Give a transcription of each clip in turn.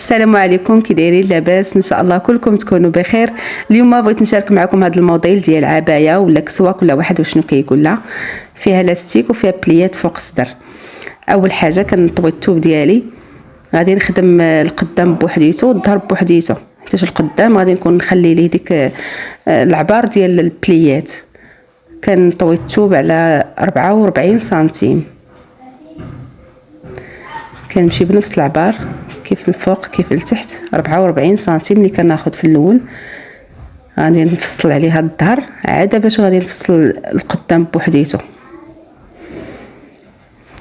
السلام عليكم، كي دايرين؟ لاباس ان شاء الله كلكم تكونوا بخير. اليوم بغيت نشارك معكم هذا الموديل ديال عبايه ولا كسوه، كل واحد وشنو كيقول لها. فيها لاستيك وفيها بليات فوق الصدر. اول حاجه كنطوي الثوب ديالي، غادي نخدم القدام بوحديتو والظهر بوحديتو، حيت القدام غادي نكون نخلي ليه ديك العبار ديال البليات. كنطوي الثوب على 44 سنتيم، كنمشي بنفس العبار كيف الفوق كيف التحت. 44 سنتيم اللي كناخد في الاول، غادي نفصل عليها الظهر عاده باش غادي نفصل القدام بوحديتو.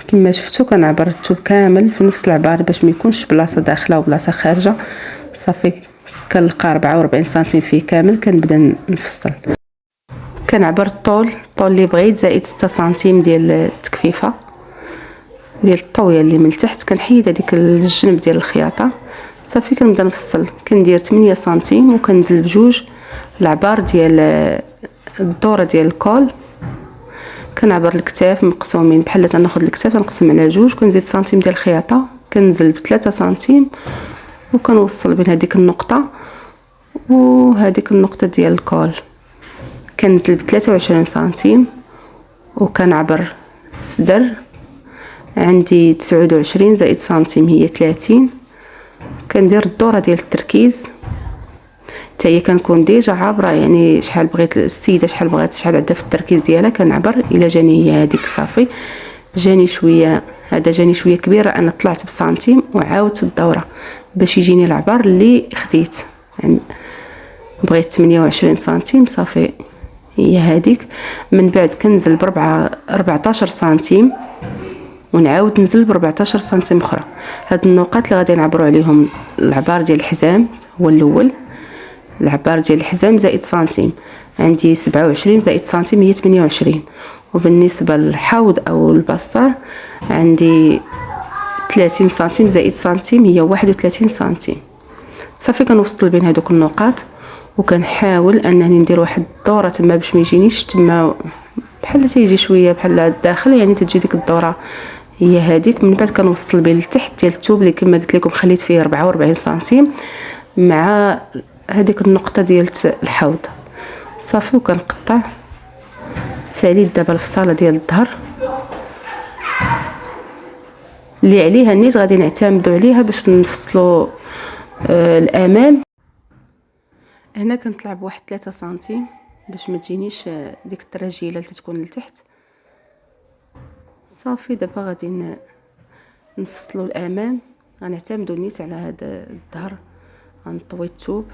كما شفتوا كنعبر الثوب كامل في نفس العبار باش ما يكونش بلاصه داخله وبلاصه خارجه. صافي كنلقى 44 سنتيم فيه كامل، كنبدا نفصل. كنعبر الطول اللي بغيت زائد 6 سنتيم ديال التكفيفه ديال الطويه اللي من التحت. كنحيد هذيك الجنب ديال الخياطه. صافي كنبدا نفصل، كندير 8 سنتيم وكنزل بجوج العبار ديال الدوره ديال الكول. كنعبر الكتاف مقسومين بحال تناخذ الكتاف نقسم على جوج، كنزيد سنتيم ديال الخياطه، كنزل ب3 سنتيم وكنوصل بين هذيك النقطه وهذيك النقطه ديال الكول. كنزل ب23 سنتيم وكنعبر الصدر. عندي 29 زائد سنتيم هي 30. كندير الدوره ديال التركيز حتى هي كنكون ديجا عابره، يعني شحال بغيت السيده شحال بغات شحال عندها في التركيز ديالها كنعبر الى جاني هي هذيك. صافي جاني شويه، هذا جاني شويه كبيره، انا طلعت بسنتيم وعاودت الدوره باش يجيني العبار اللي خديت. بغيت 28 سنتيم صافي هي هذيك. من بعد كنزل ب 14 سنتيم ونعاود نزل ب 14 سنتيم اخرى. هاد النقاط اللي غادي نعبروا عليهم العبار ديال الحزام هو الاول. العبار ديال الحزام زائد سنتيم، عندي 27 زائد سنتيم هي 28. وبالنسبه للحوض او البسطه عندي 30 سنتيم زائد سنتيم هي 31 سنتيم. صافي كنوصل بين هذوك النقاط وكنحاول انني ندير واحد الدوره تما باش ما يجينيش تما بحال تيجي شويه بحال الداخل، يعني تجي ديك الدوره هي هذيك. من بعد كنوصل بين التحت ديال الثوب اللي كما قلت لكم خليت فيه 44 سنتيم مع هذيك النقطه ديال الحوض. صافي وكنقطع. ساليت دابا الفصاله ديال الظهر اللي عليها النيت غادي نعتمدوا عليها باش نفصلوا الامام. هنا كنطلع بواحد 3 سنتيم باش ما تجينيش ديك التراجيله اللي تكون لتحت. صافي دابا غادي نفصلوا الامام، غنعتمدوا نيت على هذا الظهر. غنطوي الثوب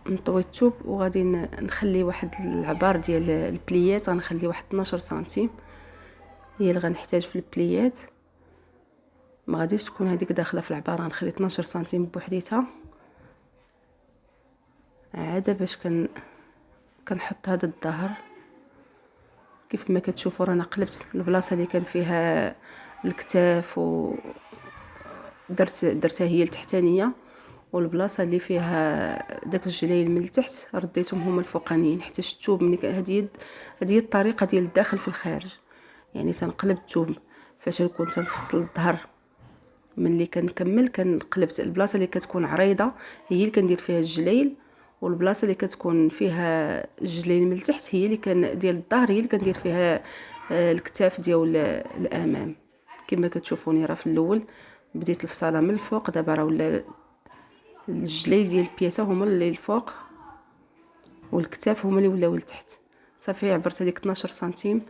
نطوي الثوب وغادي نخلي واحد العبار ديال البليات، غنخلي واحد 12 سنتيم هي اللي غنحتاج في البليات. ما غاديش تكون هذيك داخله في العباره، غنخلي 12 سنتيم بوحديتها عاده باش كنحط هذا الظهر. كيف ما كتشوفوا رانا قلبت البلاصه اللي كان فيها الكتاف و درتها هي التحتانيه، والبلاصه اللي فيها داك الجليل من التحت رديتهم هما الفوقانيين، حتى الثوب ملي هذه الطريقه ديال الداخل في الخارج. يعني تنقلب الثوب فاش نكون تنفصل الظهر ملي كنكمل كنقلبت البلاصه اللي كتكون عريضه هي اللي كندير فيها الجليل، والبلاصه اللي كتكون فيها الجليل من التحت هي اللي كان ديال الظهر هي اللي كندير فيها الكتاف ديال الامام. كما كتشوفوني راه في الاول بديت الفصاله من الفوق، دابا راه ولا الجليل ديال البياسه هما اللي الفوق والكتاف هما اللي ولاو لتحت. صافي عبرت هذيك 12 سنتيم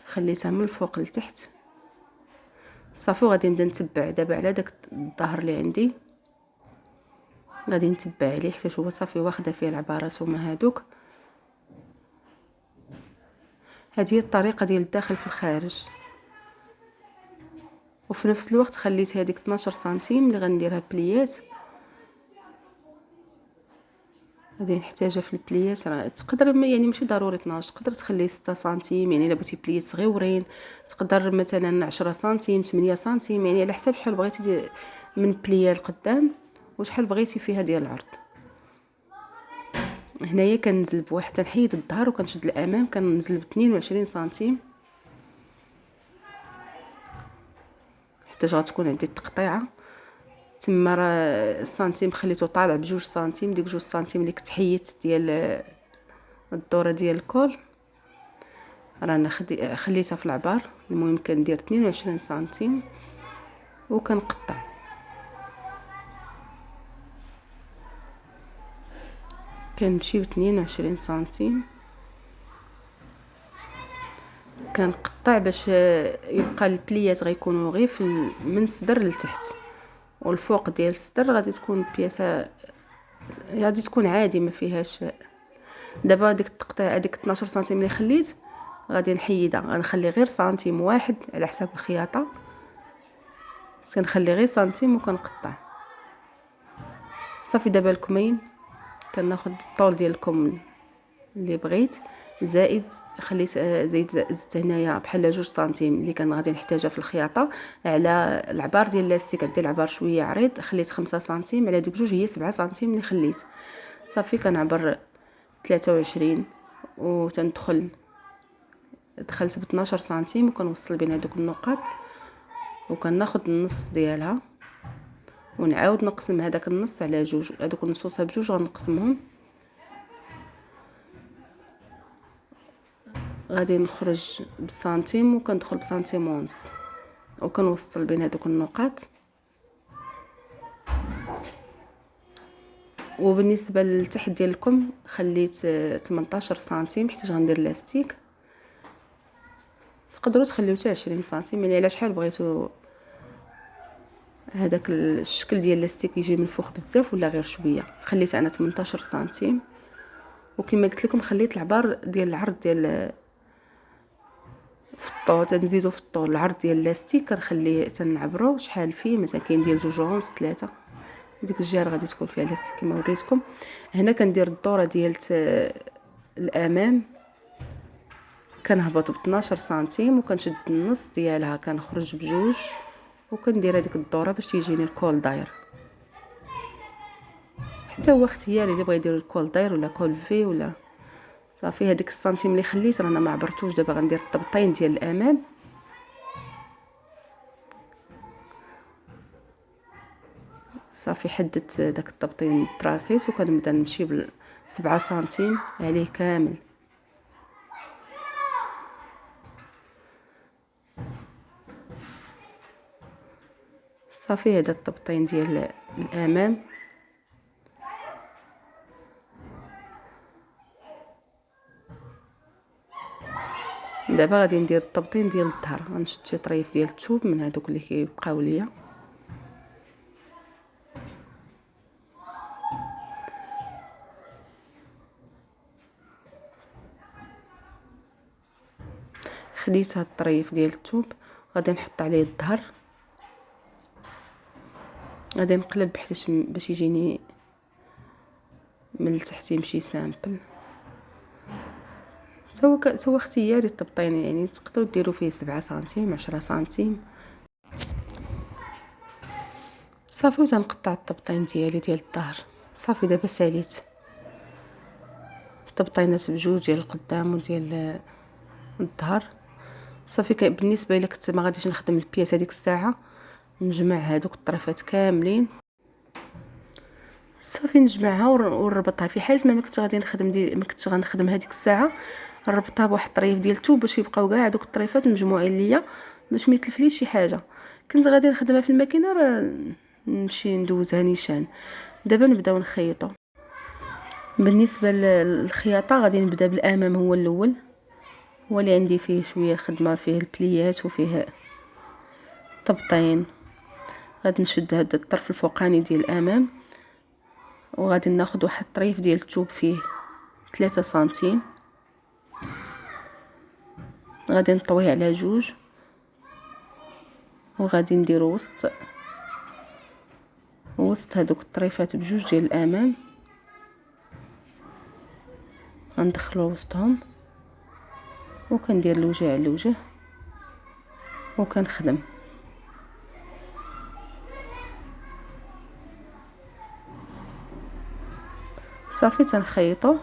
خليتها من الفوق لتحت. صافي وغادي نبدا نتبع دابا على داك الظهر اللي عندي، غادي نتبع عليه حتى هو صافي واخده فيه العبارات هما هادوك. هذه هي الطريقه ديال الداخل في الخارج. وفي نفس الوقت خليت هذيك 12 سنتيم اللي غنديرها بليات، غادي نحتاجها في البليات. راه تقدر يعني ماشي ضروري 12، تقدر تخلي 6 سنتيم يعني الا بغيتي بليات صغيورين، تقدر مثلا 10 سنتيم 8 سنتيم، يعني على حساب شحال بغيتي من بليه القدام وشحال بغيتي فيها ديال العرض. هنايا كننزل بواحد، تنحيد الظهر وكنشد الامام كننزل ب 22 سنتيم حيت غتكون عندي التقطيعه. تما راه السنتيم خليته طالع بجوج سنتيم، ديك جوج سنتيم اللي كنت حيدت ديال الدوره ديال الكول رانا خليتها في العبار. المهم كندير 22 سنتيم وكنقطع. كنمشي ب 22 سنتيم كنقطع باش يبقى البليات غيكونوا غير من الصدر لتحت، والفوق ديال الصدر غادي تكون البياسه غادي تكون عادي ما فيهاش. دابا ديك التقطيع هذيك 12 سنتيم اللي خليت غادي نحيدها، غنخلي غير سنتيم واحد على حساب الخياطه، كنخلي غير سنتيم وكنقطع. صافي دابا الكمين كناخذ الطول ديال الكم اللي بغيت زائد خليت زدت هنايا بحال جوج سنتيم اللي كان غادي نحتاجها في الخياطه على العبار ديال اللاستيك. عندي العبار شويه عريض، خليت 5 سنتيم على ديك جوج هي 7 سنتيم اللي خليت. صافي كنعبر 23 وتندخل دخلت ب 12 سنتيم وكنوصل بين هذوك النقاط وكناخذ النص ديالها ونعاود نقسم هذاك النص على جوج. هذوك النصوصه بجوج غنقسمهم، غادي نخرج بسنتيم وكندخل بسنتيم ونص وكنوصل بين هذوك النقاط. وبالنسبه للتحت ديال الكم خليت 18 سنتيم حيت غندير لاستيك. تقدروا تخليو حتى 20 سنتيم يعني على شحال بغيتو هذاك الشكل ديال اللاستيك يجي من فوق بزاف ولا غير شويه. خليت انا 18 سنتيم، وكما قلت لكم خليت العبار ديال العرض ديال في الطول تنزيدو في الطول العرض ديال اللاستيك كنخليه تنعبرو شحال فيه، مثلا كاين ديال 2 ونص 3. ديك الجهه غادي تكون فيها لاستيك كما وريتكم. هنا كندير الدوره ديال الامام كنهبط ب 12 سنتيم وكنشد النص ديالها كنخرج بجوج وكندير هذيك الدوره باش تيجيني الكول داير. حتى هو اختياري اللي بغى يدير الكول داير ولا كول في ولا. صافي هذيك السنتيم اللي خليت رانا ما عبرتوش. دابا غندير الطبطين ديال الامام. صافي حددت داك الطبطين تراسيس وكنبدا نمشي ب7 سنتيم عليه كامل. صافي هذا الطبطين ديال الامام. دابا غادي ندير الطبطين ديال الظهر. غنشد شي طريف ديال الثوب من هذوك اللي كيبقاو ليا. خديت هاد الطريف ديال الثوب غادي نحط عليه الظهر، غادي نقلب حتى باش يجيني من التحت يمشي سامبل. سوا اختياري الطبطين، يعني تقدروا ديروا فيه 7 سنتيم 10 سنتيم. صافي وتنقطع الطبطين ديالي ديال الظهر. صافي دابا ساليت الطبطينات بجوج ديال القدام وديال الظهر. صافي بالنسبه الا كنت ما غاديش نخدم البياس هذيك الساعه نجمع هذوك الطريفات كاملين. صافي نجمعها ونربطها في حال ما كنت غادي نخدم ما كنتش غنخدم هذيك الساعه نربطها بواحد الطريف ديال الثوب باش يبقاو كاع هذوك الطريفات مجموعين ليا باش ما يتلفليش شي حاجه. كنت غادي نخدمها في الماكينه راه نمشي ندوزها نيشان. دابا نبداو نخيطوا. بالنسبه للخياطه غادي نبدا بالامام هو الاول، هو اللي عندي فيه شويه خدمه، فيه البليات وفيه طبطين. غادي نشد هذا الطرف الفوقاني ديال الامام وغادي ناخذ واحد الطريف ديال الثوب فيه 3 سنتيم، غادي نطويه على جوج وغادي ندير وسط هذوك الطريفات بجوج ديال الامام. غندخلو وسطهم وكندير الوجه على الوجه وكنخدم. صافي تنخيطو.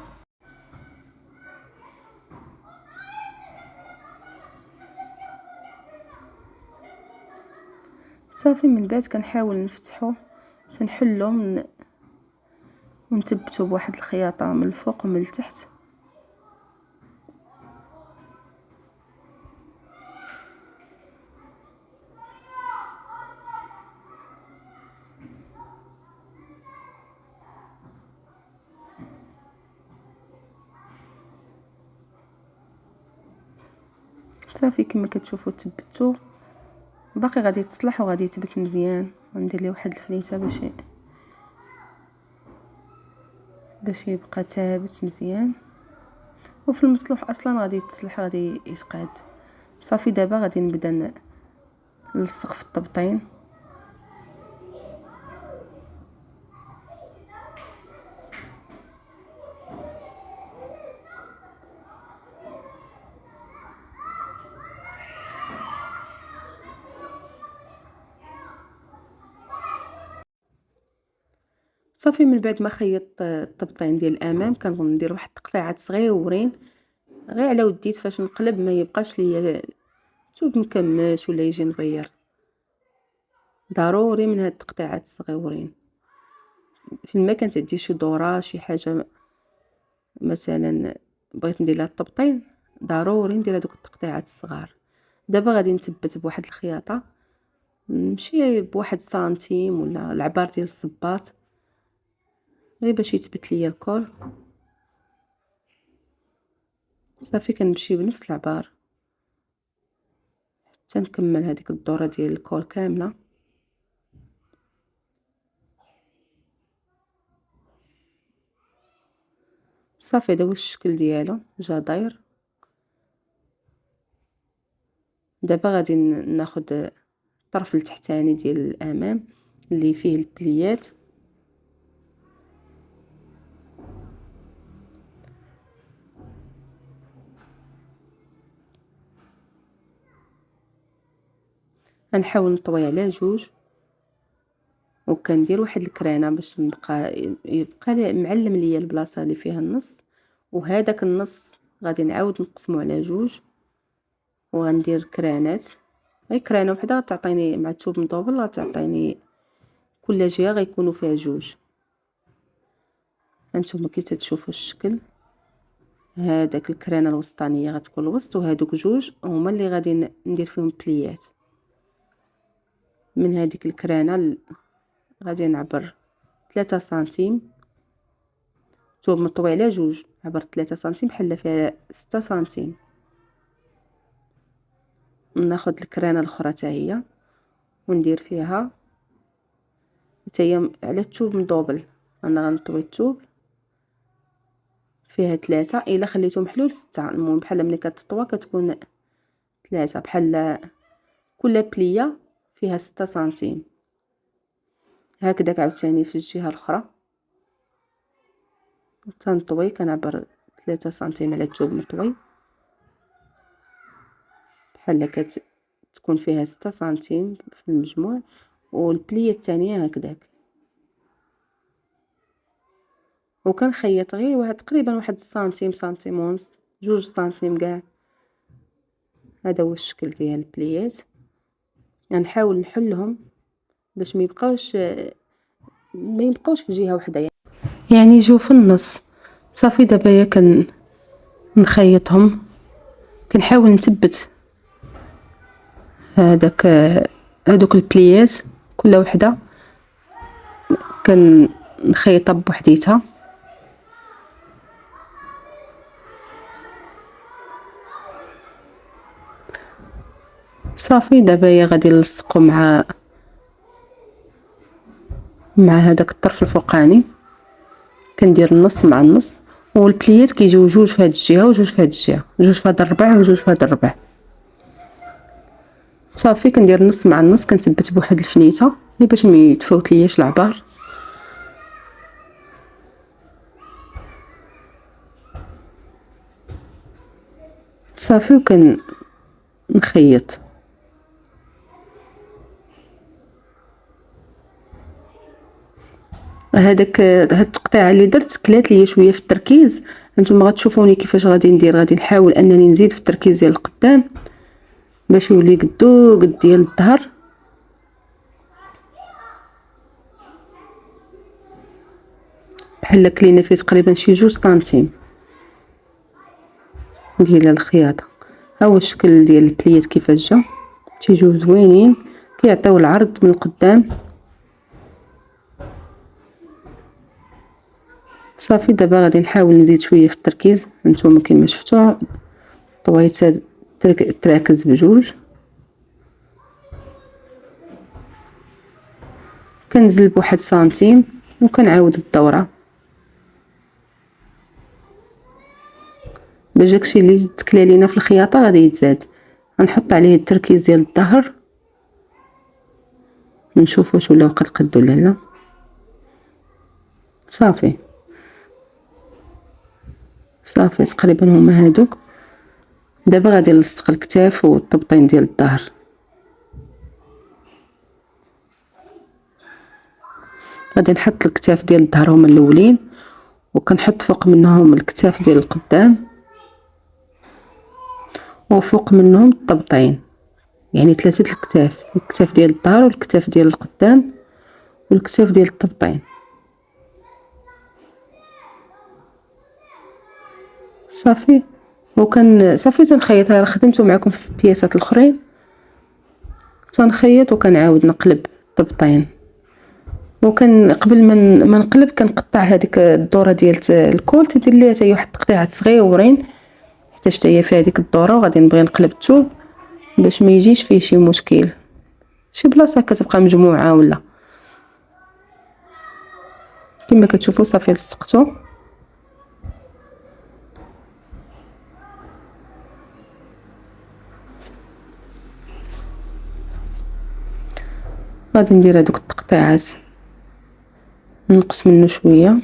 صافي من بعد كنحاول نفتحو، تنحلو ونثبتو بواحد الخياطة من الفوق ومن التحت. صافي كما كتشوفوا تثبتو، باقي غادي يتصلح وغادي يثبت مزيان. غندير ليه واحد الفنيته باش يبقى ثابت مزيان، وفي المصلوح اصلا غادي يتصلح، غادي يتقاد. صافي دابا غادي نبدا نلصق في الطبطين. صافي من بعد ما خيطت الطبطين ديال الامام كندير واحد التقطيعات صغيورين غير على وديت فاش نقلب ما يبقاش ليا ثوب مكمش ولا يجي مغير. ضروري من هاد التقطيعات الصغيورين فين ما كانت عندي شي دوره شي حاجه مثلا بغيت ندير لها الطبطين، ضروري ندير هذوك التقطيعات الصغار. دابا غادي نثبت بواحد الخياطه، نمشي بواحد سنتيم ولا العبار ديال الصباط غير باش يثبت ليا الكول. صافي كنمشي بنفس العبار حتى نكمل هذيك الدوره ديال الكول كامله. صافي هذا هو الشكل ديالو جا داير. دابا غادي ناخد الطرف التحتاني ديال الامام اللي فيه البليات، غنحاول نطوي على جوج وكندير واحد الكرانه باش يبقى معلم ليا البلاصه اللي فيها النص، وهذاك النص غادي نعاود نقسمه على جوج وغندير كرانات. غير كرانه وحده غتعطيني مع الثوب مدوبل، غتعطيني كل جهه غيكونوا فيها جوج. هانتوما كي تشوفوا الشكل، هذاك الكرانه الوسطانيه غتكون الوسط، وهادوك جوج هما اللي غادي ندير فيهم بليات. من هذيك الكرانه غادي نعبر 3 سنتيم، ثوب مطوي على جوج عبرت 3 سنتيم حله فيها 6 سنتيم. ناخذ الكرانه الاخرى حتى هي وندير فيها حتى هي على الثوب مدوبل. انا غنطوي الثوب فيها 3، الا خليته محلول 6. المهم بحال ملي كتطوى كتكون 3 بحال كل بليه فيها 6 سنتيم. هكذا عاوتاني في الجهه الاخرى تنطوي كنعبر 3 سنتيم على الثوب مطوي بحال تكون فيها 6 سنتيم في المجموع، والبليه الثانيه هكذاك. وكنخيط غير واحد تقريبا واحد سنتيم، سنتيم ونص، 2 سنتيم كاع. هذا هو الشكل ديال البليات. غنحاول نحلهم باش ما يبقاوش في جهه واحده، يعني يجيو في النص. صافي دابا يا نخيطهم، كنحاول نثبت هادوك البليات كل وحده كنخيطها بوحديتها. صافي دابا هي غادي نلصقو مع هذاك الطرف الفوقاني، كندير النص مع النص، والبليات كيجيو جوج في هاد الجهه وجوج في هاد الجهه، جوج في هاد الربع وجوج في هاد الربع. صافي كندير النص مع النص، كنثبت بواحد الفنيته باش ما يتفوت لياش العبار. صافي نخيط. هاد التقطيعه اللي درت كلات ليا شويه في التركيز. هانتوما غتشوفوني كيفاش غادي ندير. غادي نحاول انني نزيد في التركيز ديال القدام باش يولي قدو قد ديال الظهر. بحال كلينا فيه تقريبا شي 2 سنتيم ديال الخياطه. ها هو الشكل ديال البليات كيفاش جا، تيجيو زوينين كيعطيو العرض من القدام. صافي دابا غادي نحاول نزيد شويه في التركيز. نتوما كما شفتوا طويتات تركز بجوج، كنزل ب1 سنتيم وكنعاود الدوره باش داكشي اللي تكلا لينا في الخياطه غادي يتزاد. غنحط عليه التركيز ديال الظهر نشوف واش ولا قد قد ولا لا. صافي تقريبا هما هادوك. دابا غادي نلصق الكتاف والطبطين ديال الظهر. غادي نحط الكتاف ديال الظهر هما الاولين، وكنحط فوق منهم الكتاف ديال القدام، وفوق منهم الطبطين، يعني 3 الكتاف، الكتاف ديال الظهر والكتاف ديال القدام والكتاف ديال الطبطين. صافي صافي تنخيطها. خدمته معكم في البياسات الاخرين، تنخيط وكنعاود نقلب الطبطين، وكان قبل ما نقلب كنقطع هذيك الدوره ديال الكول، تدير ليها حتى هي واحد التقطيعات صغيورين حتى هي في هذيك الدوره. وغادي نبغي نقلب الثوب باش ما يجيش فيه شي مشكل، شي بلاصه كتبقى مجموعه ولا كما كتشوفوا. صافي لصقته. غادي ندير هذوك التقطيعات، نقص منه شويه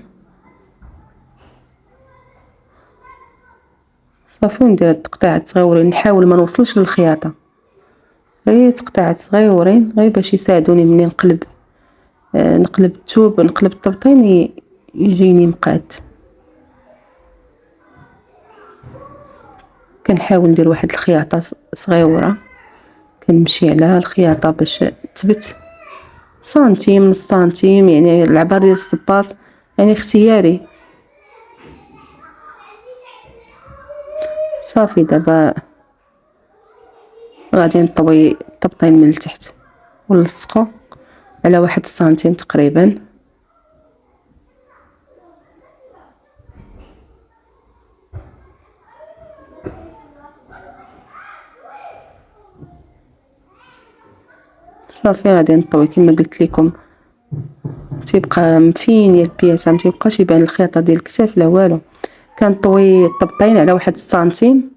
صافي، وندير هاد التقطيعات صغيورين. نحاول ما نوصلش للخياطه، غير تقطيعات صغيورين غير باش يساعدوني مني نقلب الثوب ونقلب الطبطين يجيني مقاد. كنحاول ندير واحد الخياطه صغيره، كنمشي على الخياطه باش تثبت سنتيم نص سنتيم، يعني العبار ديال الصباط يعني اختياري. صافي دابا غادي نطوي الطبطين من التحت ونلصقو على 1 سنتيم تقريبا. صافي غادي نطوي كما قلت لكم، تيبقى مفيني البياسه، ما تيبقاش يبان الخياطه ديال الكتاف لا والو. كنطوي الطبطين على 1 سنتيم.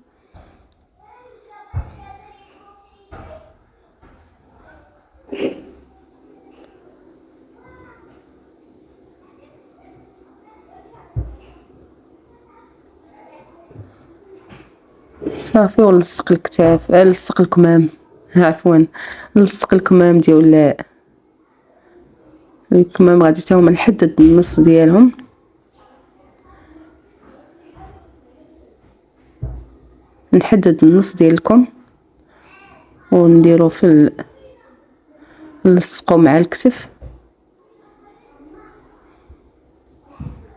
صافي ونلصق الكتاف، نلصق الكمام، عفوا نلصق الكمام ديال الكمام. غادي حتى هما نحدد النص ديالهم، نحدد النص ديال الكم ونديرو في نلصقو مع الكتف.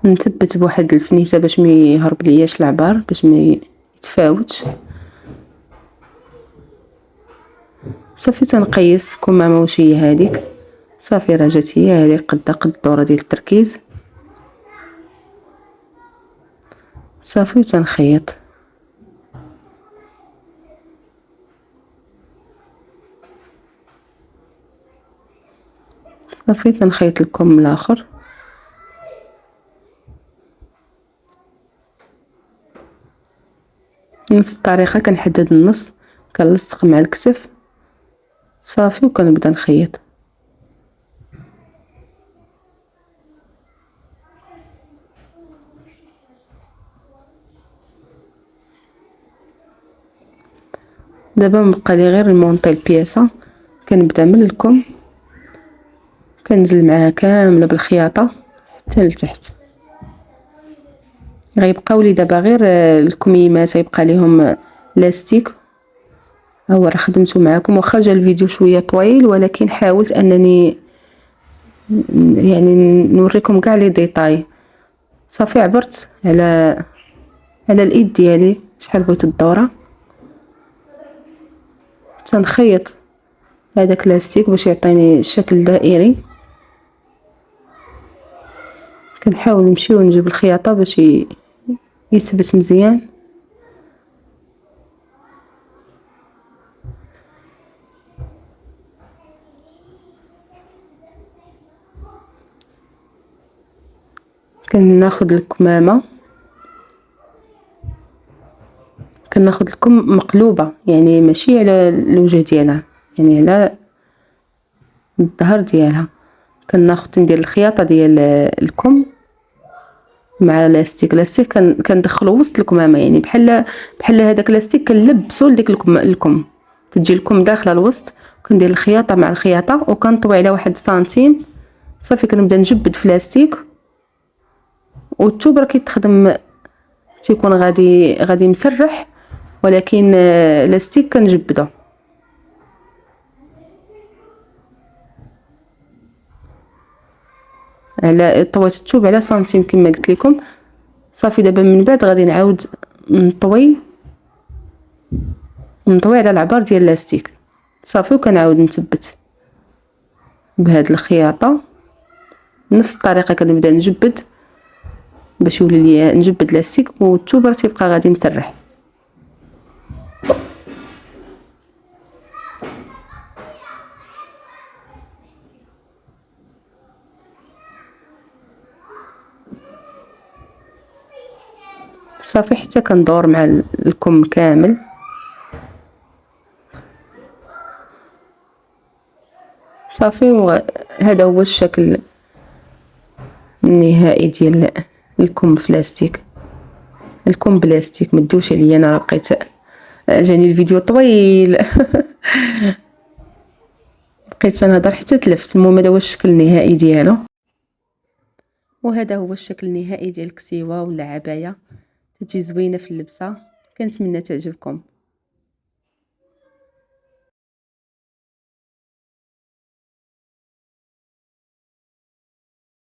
نثبت بواحد الفنيسه باش ما يهرب لياش العبار، باش ما يتفاوتش. صافي تنقيس كمامه واش هي هذيك. صافي راه جات هي هذه قد الدوره ديال التركيز. صافي تنخيط. صافي تنخيط الكم الاخر. نفس الطريقه كنحدد النص، كنلصق مع الكتف. صافي وكنبدا نخيط. دابا مبقى لي غير نمونطي البياسه. كنبدا من الكم كنزل معاها كامله بالخياطه حتى لتحت. غيبقاو لي دابا غير الكميمات غيبقى ليهم لاستيك. ها هو راه خدمته معكم، واخا جا الفيديو شويه طويل ولكن حاولت انني يعني نوريكم كاع لي ديتاي. صافي عبرت على الايد ديالي شحال بغيت الدوره. تنخيط هذاك لاستيك باش يعطيني شكل دائري. كنحاول نمشي ونجيب الخياطه باش يثبت مزيان. كناخذ الكمامه، كناخذ الكم مقلوبه، يعني ماشي على الوجه ديالها، يعني على الظهر ديالها. كناخذ ندير الخياطه ديال الكم مع لاستيك كندخلو وسط الكمامه، يعني بحال هذاك لاستيك كنلبسو لديك الكم تجي الكم داخله الوسط. كندير الخياطه مع الخياطه وكنطوي على 1 سنتيم. صافي كنبدا نجبد في لاستيك، والتوب راه كيتخدم تيكون غادي مسرح، ولكن لاستيك كنجبدو على طويت التوب على سنتيم كما قلت لكم. صافي دابا من بعد غادي نعاود نطوي على العبار ديال اللاستيك. صافي وكنعاود نثبت بهاد الخياطه بنفس الطريقه. كنبدا نجبد باش يولي لي نجبد لاستيك، والتوب راه تيبقى غادي مسرح. صافي حتى كندور مع الكم كامل. صافي وهذا هو الشكل النهائي ديال الكم بلاستيك. الكم بلاستيك ما تدوش عليا، انا راه بقيت جاني الفيديو طويل بقيت نهضر حتى تلفت. المهم هذا هو الشكل النهائي ديالو، وهذا هو الشكل النهائي ديال الكسيوه ولا عبايه. تجي زوينه في اللبسه. كنتمنى تعجبكم.